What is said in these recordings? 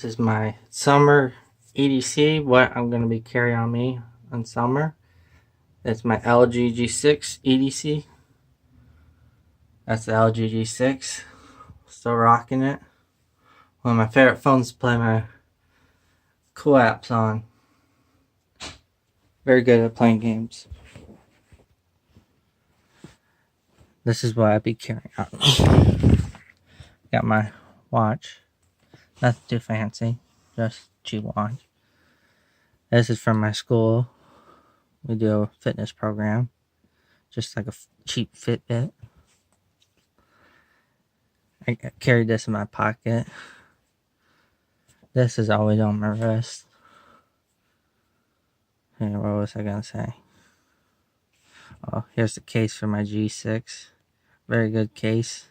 This is my summer EDC, what I'm going to be carrying on me in summer. It's my Lgg6 EDC. That's the Lgg6. Still rocking it. One of my favorite phones to play my cool apps on. Very good at playing games. This is what I'd be carrying on me. Got my watch. Nothing too fancy. Just cheap watch. This is from my school. We do a fitness program. Just like a cheap Fitbit. I carried this in my pocket. This is always on my wrist. Here, what was I gonna say? Oh, here's the case for my G6. Very good case.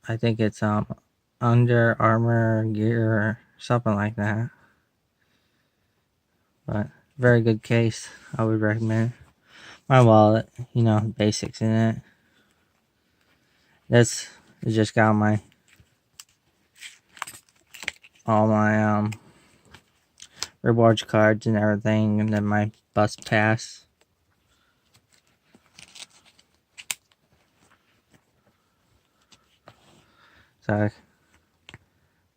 I think it's Under Armour gear or something like that. But very good case. I would recommend. My wallet, basics in it. This is just got all my rewards cards and everything, and then my bus pass. So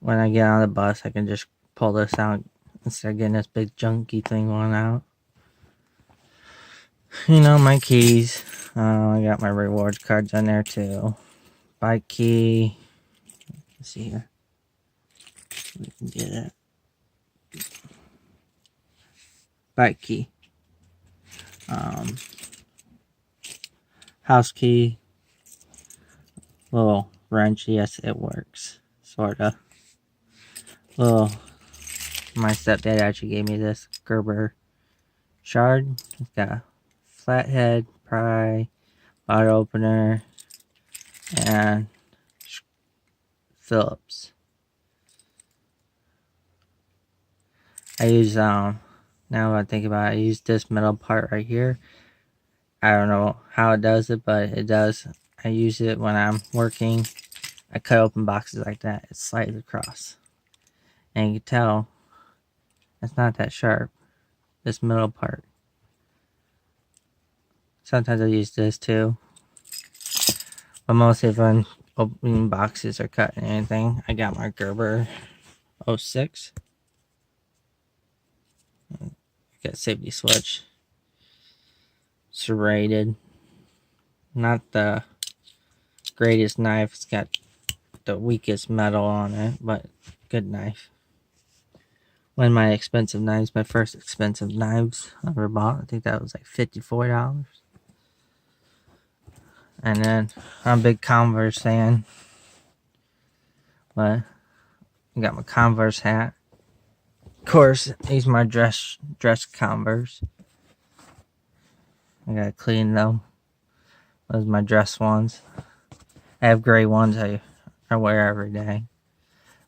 when I get on the bus, I can just pull this out instead of getting this big junky thing one out. My keys. I got my rewards cards on there too. Bike key. Let's see here. We can get it. Bike key. House key. Little wrench. Yes, it works. Sorta. My stepdad actually gave me this Gerber shard. It's got a flathead, pry, bottle opener, and Phillips. I use now that I think about it, I use this metal part right here. I don't know how it does it, but it does. I use it when I'm working. I cut open boxes like that. It slides across. And you can tell it's not that sharp. This middle part. Sometimes I use this too. But mostly if I'm opening boxes or cutting anything, I got my Gerber 06. Got safety switch. Serrated. Not the greatest knife. It's got the weakest metal on it, but good knife. One of my expensive knives, my first expensive knives I ever bought. I think that was like $54. And then I'm a big Converse fan. But I got my Converse hat. Of course, these are my dress Converse. I gotta clean them. Those are my dress ones. I have gray ones I wear every day.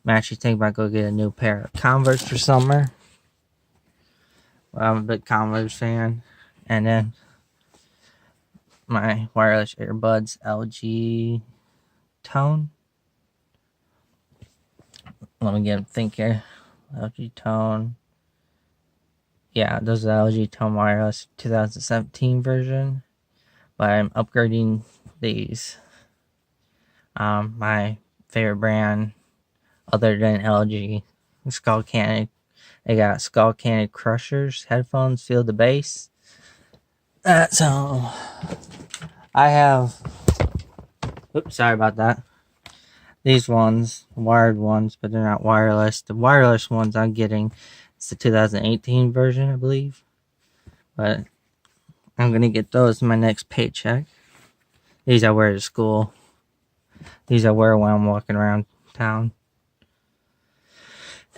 I'm actually thinking about go get a new pair of Converse for summer. Well, I'm a big Converse fan. And then my wireless earbuds, LG Tone. Let me get a think here. LG Tone. Yeah, those are LG Tone wireless 2017 version. But I'm upgrading these. My favorite brand other than LG, Skull Candy. They got Skull Candy Crushers headphones, feel the bass. So I have. Oops, sorry about that. These ones, wired ones, but they're not wireless. The wireless ones I'm getting, it's the 2018 version, I believe. But I'm gonna get those in my next paycheck. These I wear to school. These I wear when I'm walking around town.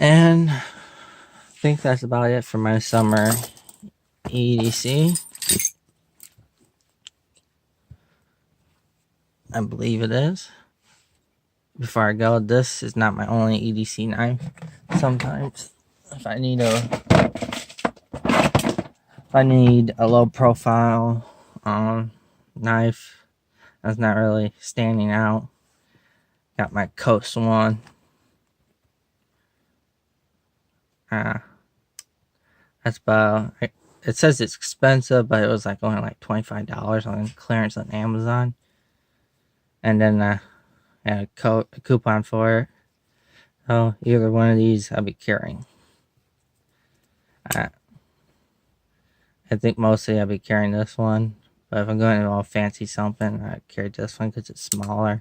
And I think that's about it for my summer EDC. I believe it is. Before I go, this is not my only EDC knife. Sometimes if I need a low profile knife that's not really standing out, got my Coast one. That's about. It says it's expensive, but it was like only like $25 on clearance on Amazon, and then I had a coupon for it. So either one of these I'll be carrying. Uh, I think mostly I'll be carrying this one, but if I'm going to all fancy something, I carry this one because it's smaller,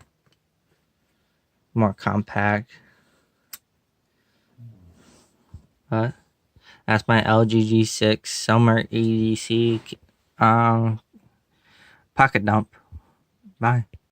more compact. But that's my Lgg6 xenowerk EDC pocket dump. Bye.